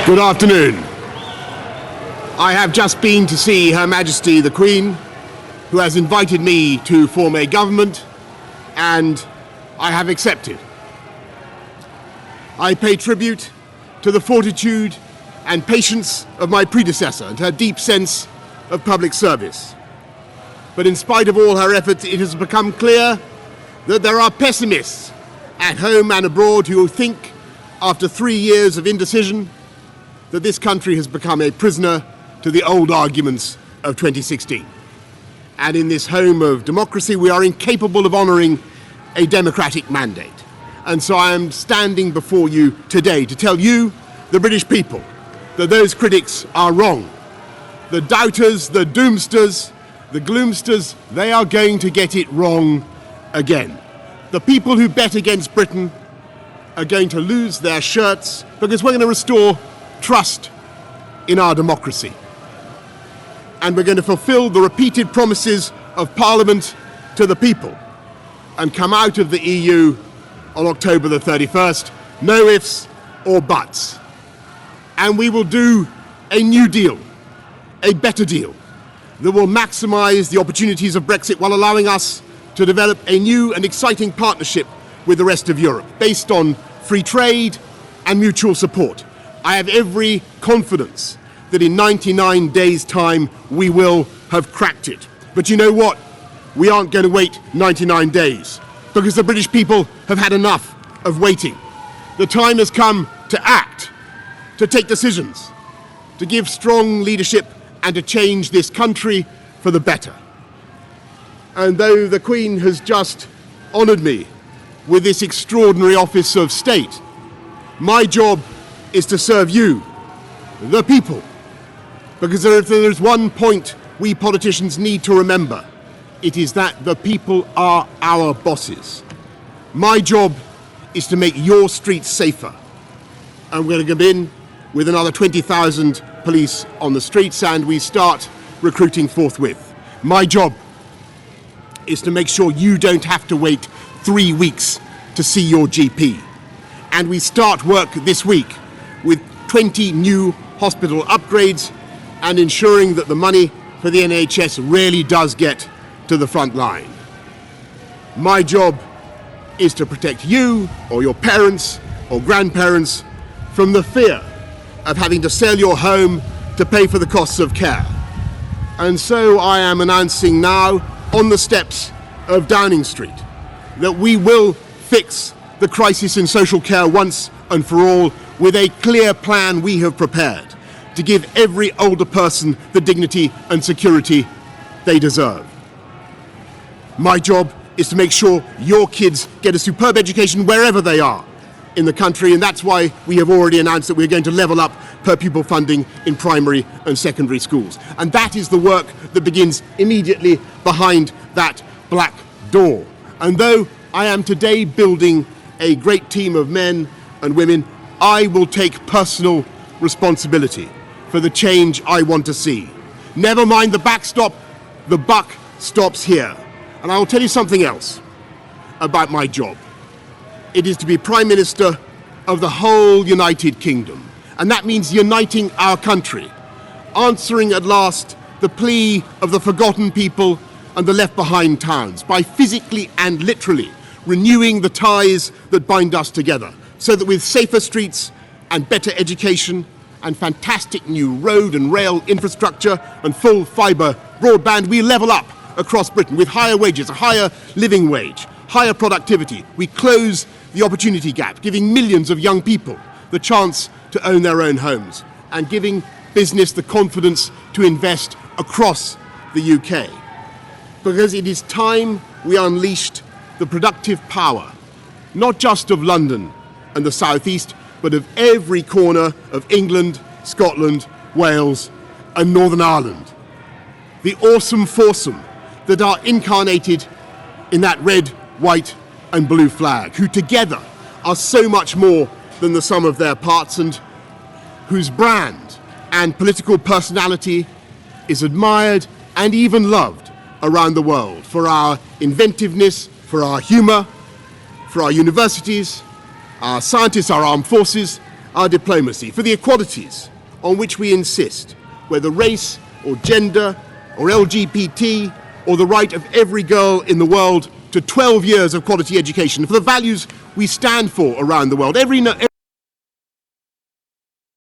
Good afternoon. I have just been to see Her Majesty the Queen, who has invited me to form a government, and I have accepted. I pay tribute to the fortitude and patience of my predecessor and her deep sense of public service. But in spite of all her efforts, it has become clear that there are pessimists at home and abroad who think, after 3 years of indecision, that this country has become a prisoner to the old arguments of 2016. And in this home of democracy, we are incapable of honouring a democratic mandate. And so I am standing before you today to tell you, the British people, that those critics are wrong. The doubters, the doomsters, the gloomsters, they are going to get it wrong again. The people who bet against Britain are going to lose their shirts because we're going to restore trust in our democracy. And we're going to fulfill the repeated promises of Parliament to the people and come out of the EU on October the 31st, no ifs or buts. And we will do a new deal, a better deal, that will maximise the opportunities of Brexit while allowing us to develop a new and exciting partnership with the rest of Europe, based on free trade and mutual support. I have every confidence that in 99 days' time we will have cracked it. But you know what? We aren't going to wait 99 days, because the British people have had enough of waiting. The time has come to act, to take decisions, to give strong leadership and to change this country for the better. And though the Queen has just honoured me with this extraordinary office of state, my job is to serve you, the people. Because if there's one point we politicians need to remember, it is that the people are our bosses. My job is to make your streets safer. And we're going to go in with another 20,000 police on the streets, and we start recruiting forthwith. My job is to make sure you don't have to wait 3 weeks to see your GP. And we start work this week with 20 new hospital upgrades and ensuring that the money for the NHS really does get to the front line. My job is to protect you or your parents or grandparents from the fear of having to sell your home to pay for the costs of care. And so I am announcing now on the steps of Downing Street that we will fix the crisis in social care once and for all, with a clear plan we have prepared to give every older person the dignity and security they deserve. My job is to make sure your kids get a superb education wherever they are in the country, and that's why we have already announced that we're going to level up per pupil funding in primary and secondary schools. And that is the work that begins immediately behind that black door. And though I am today building a great team of men and women, I will take personal responsibility for the change I want to see. Never mind the backstop, the buck stops here. And I will tell you something else about my job. It is to be Prime Minister of the whole United Kingdom. And that means uniting our country, answering at last the plea of the forgotten people and the left behind towns by physically and literally renewing the ties that bind us together, so that with safer streets and better education and fantastic new road and rail infrastructure and full fibre broadband, we level up across Britain with higher wages, a higher living wage, higher productivity. We close the opportunity gap, giving millions of young people the chance to own their own homes and giving business the confidence to invest across the UK. Because it is time we unleashed the productive power, not just of London and the South East, but of every corner of England, Scotland, Wales and Northern Ireland. The awesome foursome that are incarnated in that red, white and blue flag, who together are so much more than the sum of their parts, and whose brand and political personality is admired and even loved around the world for our inventiveness, for our humour, for our universities, our scientists, our armed forces, our diplomacy, for the equalities on which we insist, whether race or gender or LGBT, or the right of every girl in the world to 12 years of quality education, for the values we stand for around the world.